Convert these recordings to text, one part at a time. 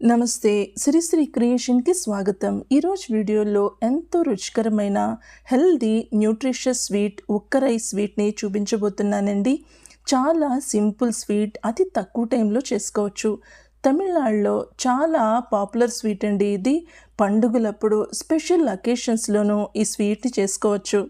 నమస్తే. శ్రీశ్రీ క్రియేషన్‌కి స్వాగతం. ఈరోజు వీడియోలో ఎంతో రుచికరమైన హెల్తీ న్యూట్రిషియస్ స్వీట్ ఉక్క రైస్ స్వీట్‌ని చూపించబోతున్నానండి. చాలా సింపుల్ స్వీట్, అతి తక్కువ టైంలో చేసుకోవచ్చు. తమిళనాడులో చాలా పాపులర్ స్వీట్ అండి ఇది. పండుగలప్పుడు స్పెషల్ అకేషన్స్‌లోనూ ఈ స్వీట్‌ని చేసుకోవచ్చు.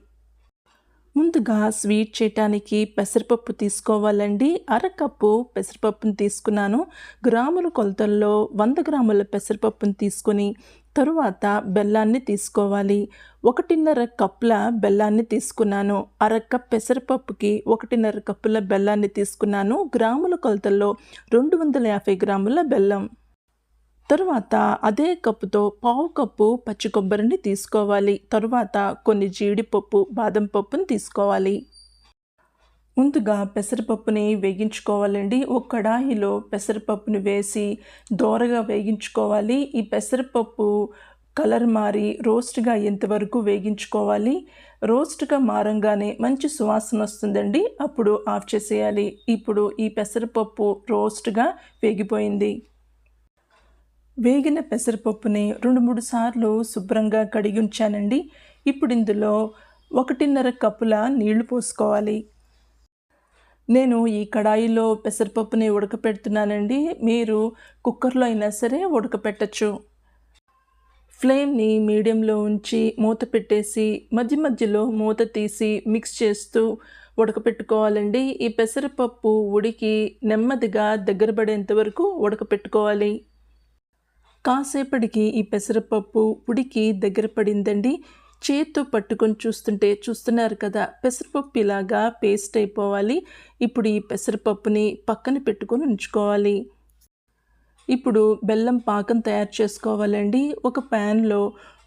ముందుగా స్వీట్ చేయటానికి పెసరపప్పు తీసుకోవాలండి. అరకప్పు పెసరపప్పుని తీసుకున్నాను. గ్రాముల కొలతల్లో 100 గ్రాముల పెసరపప్పుని తీసుకొని తరువాత బెల్లాన్ని తీసుకోవాలి. 1.5 కప్పుల బెల్లాన్ని తీసుకున్నాను. అరకప్ పెసరపప్పుకి 1.5 కప్పుల బెల్లాన్ని తీసుకున్నాను. గ్రాముల కొలతల్లో 250 గ్రాముల బెల్లం. తరువాత అదే కప్పుతో పావు కప్పు పచ్చి కొబ్బరిని తీసుకోవాలి. తరువాత కొన్ని జీడిపప్పు, బాదం పప్పుని తీసుకోవాలి. ముందుగా పెసరపప్పుని వేగించుకోవాలండి. ఒక కడాయిలో పెసరపప్పుని వేసి దోరగా వేగించుకోవాలి. ఈ పెసరపప్పు కలర్ మారి రోస్ట్గా అయ్యేంతవరకు వేగించుకోవాలి. రోస్ట్గా మారంగానే మంచి సువాసన వస్తుందండి. అప్పుడు ఆఫ్ చేసేయాలి. ఇప్పుడు ఈ పెసరపప్పు రోస్ట్గా వేగిపోయింది. వేగిన పెసరపప్పుని 2-3 సార్లు శుభ్రంగా కడిగి ఉంచానండి. ఇప్పుడు ఇందులో 1.5 కప్పుల నీళ్లు పోసుకోవాలి. నేను ఈ కడాయిలో పెసరపప్పుని ఉడకపెడుతున్నానండి. మీరు కుక్కర్లో అయినా సరే ఉడకపెట్టచ్చు. ఫ్లేమ్ని మీడియంలో ఉంచి మూత పెట్టేసి మధ్య మధ్యలో మూత తీసి మిక్స్ చేస్తూ ఉడకపెట్టుకోవాలండి. ఈ పెసరపప్పు ఉడికి నెమ్మదిగా దగ్గర పడేంత వరకు ఉడకపెట్టుకోవాలి. కాసేపటికి ఈ పెసరపప్పు ఉడికి దగ్గర పడిందండి. చేత్తో పట్టుకొని చూస్తున్నారు కదా, పెసరపప్పు ఇలాగా పేస్ట్ అయిపోవాలి. ఇప్పుడు ఈ పెసరపప్పుని పక్కన పెట్టుకొని ఉంచుకోవాలి. ఇప్పుడు బెల్లం పాకం తయారు చేసుకోవాలండి. ఒక ప్యాన్లో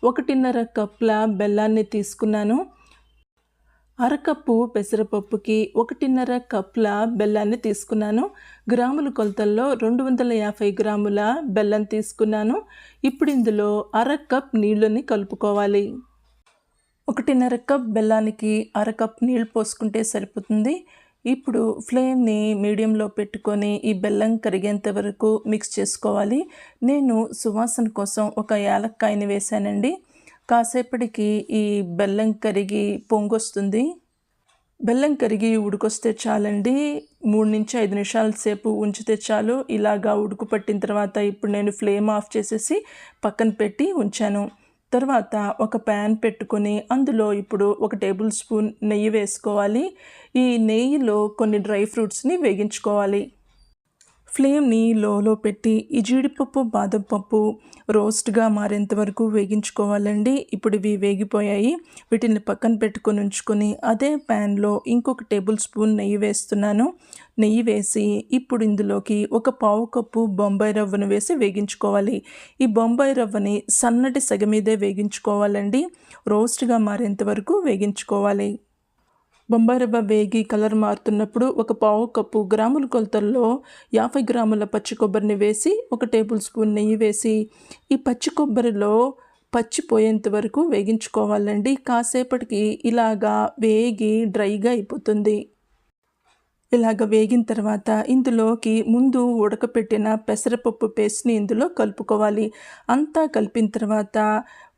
1.5 కప్పుల బెల్లాన్ని తీసుకున్నాను. అరకప్పు పెసరపప్పుకి 1.5 కప్పుల బెల్లాన్ని తీసుకున్నాను. గ్రాముల కొలతల్లో 250 గ్రాముల బెల్లం తీసుకున్నాను. ఇప్పుడు ఇందులో అరకప్ నీళ్ళని కలుపుకోవాలి. 1.5 కప్ బెల్లానికి అరకప్ నీళ్ళు పోసుకుంటే సరిపోతుంది. ఇప్పుడు ఫ్లేమ్ని మీడియంలో పెట్టుకొని ఈ బెల్లం కరిగేంత వరకు మిక్స్ చేసుకోవాలి. నేను సువాసన కోసం ఒక యాలక్కాయని వేశానండి. కాసేపటికి ఈ బెల్లం కరిగి పొంగొస్తుంది. బెల్లం కరిగి ఉడికొస్తే చాలండి. 3-5 నిమిషాల సేపు ఉంచితే చాలు. ఇలాగా ఉడుకు పట్టిన తర్వాత ఇప్పుడు నేను ఫ్లేమ్ ఆఫ్ చేసేసి పక్కన పెట్టి ఉంచాను. తర్వాత ఒక ప్యాన్ పెట్టుకొని అందులో ఇప్పుడు 1 టేబుల్ స్పూన్ నెయ్యి వేసుకోవాలి. ఈ నెయ్యిలో కొన్ని డ్రై ఫ్రూట్స్ని వేగించుకోవాలి. ఫ్లేమ్ని లోలో పెట్టి ఈ జీడిపప్పు, బాదం పప్పు రోస్ట్గా మారేంత వరకు వేగించుకోవాలండి. ఇప్పుడు ఇవి వేగిపోయాయి. వీటిని పక్కన పెట్టుకొని ఉంచుకొని అదే ప్యాన్లో ఇంకొక టేబుల్ స్పూన్ నెయ్యి వేస్తున్నాను. నెయ్యి వేసి ఇప్పుడు ఇందులోకి ఒక పావు కప్పు బొంబాయి రవ్వను వేసి వేగించుకోవాలి. ఈ బొంబాయి రవ్వని సన్నటి సెగ మీదే వేగించుకోవాలండి. రోస్ట్గా మారేంత వరకు వేగించుకోవాలి. బొంబాయి రవ్వ వేగి కలర్ మారుతున్నప్పుడు ఒక పావు కప్పు గ్రాముల కొలతల్లో 50 గ్రాముల పచ్చి కొబ్బరిని వేసి 1 టేబుల్ స్పూన్ నెయ్యి వేసి ఈ పచ్చి కొబ్బరిలో పచ్చిపోయేంత వరకు వేగించుకోవాలండి. కాసేపటికి ఇలాగా వేగి డ్రైగా అయిపోతుంది. ఇలాగ వేగిన తర్వాత ఇందులోకి ముందు ఉడకపెట్టిన పెసరపప్పు పేస్ట్ని ఇందులో కలుపుకోవాలి. అంతా కలిపిన తర్వాత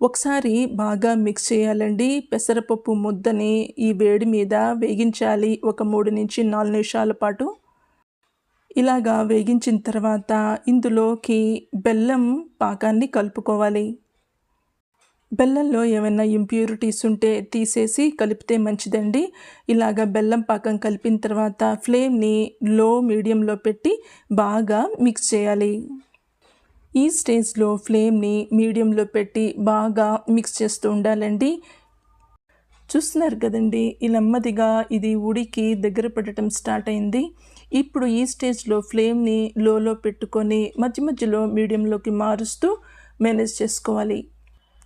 ఒకసారి బాగా మిక్స్ చేయాలండి. పెసరపప్పు ముద్దని ఈ వేడి మీద వేగించాలి ఒక 3-4 నిమిషాల పాటు. ఇలాగా వేగించిన తర్వాత ఇందులోకి బెల్లం పాకాన్ని కలుపుకోవాలి. బెల్లంలో ఏమైనా ఇంప్యూరిటీస్ ఉంటే తీసేసి కలిపితే మంచిదండి. ఇలాగ బెల్లం పాకం కలిపిన తర్వాత ఫ్లేమ్ని లో మీడియంలో పెట్టి బాగా మిక్స్ చేయాలి. ఈ స్టేజ్లో ఫ్లేమ్ని మీడియంలో పెట్టి బాగా మిక్స్ చేస్తూ ఉండాలండి. చూస్తున్నారు కదండి, ఈ నెమ్మదిగా ఇది ఉడికి దగ్గర పడటం స్టార్ట్ అయింది. ఇప్పుడు ఈ స్టేజ్లో ఫ్లేమ్ని లోలో పెట్టుకొని మధ్య మధ్యలో మీడియంలోకి మారుస్తూ మేనేజ్ చేసుకోవాలి.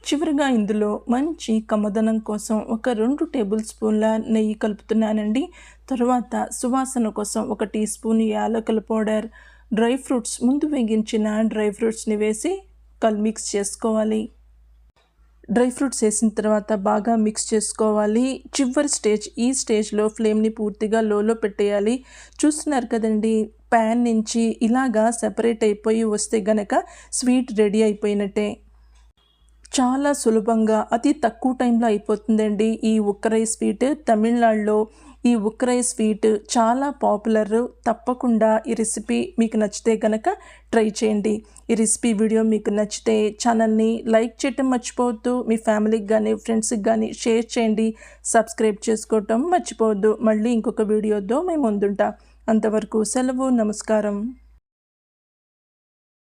చివరిగా ఇందులో మంచి కమ్మదనం కోసం ఒక 2 టేబుల్ స్పూన్ల నెయ్యి కలుపుతున్నానండి. తరువాత సువాసన కోసం 1 టీ స్పూన్ యాలకుల పౌడర్, డ్రై ఫ్రూట్స్ ముందు వేగించిన డ్రై ఫ్రూట్స్ని వేసి మిక్స్ చేసుకోవాలి. డ్రై ఫ్రూట్స్ వేసిన తర్వాత బాగా మిక్స్ చేసుకోవాలి. చివరి స్టేజ్, ఈ స్టేజ్లో ఫ్లేమ్ని పూర్తిగా లోలో పెట్టేయాలి. చూస్తున్నారు కదండి, ప్యాన్ నుంచి ఇలాగా సెపరేట్ అయిపోయి వస్తే గనక స్వీట్ రెడీ అయిపోయినట్టే. చాలా సులభంగా అతి తక్కువ టైంలో అయిపోతుందండి ఈ ఉక్కరై స్వీట్. తమిళనాడులో ఈ ఉక్కరై స్వీట్ చాలా పాపులర్. తప్పకుండా ఈ రెసిపీ మీకు నచ్చితే కనుక ట్రై చేయండి. ఈ రెసిపీ వీడియో మీకు నచ్చితే ఛానల్ని లైక్ చేయటం మర్చిపోవద్దు. మీ ఫ్యామిలీకి కానీ ఫ్రెండ్స్కి కానీ షేర్ చేయండి. సబ్స్క్రైబ్ చేసుకోవటం మర్చిపోవద్దు. మళ్ళీ ఇంకొక వీడియోతో మేము ముందుంటాం. అంతవరకు సెలవు. నమస్కారం.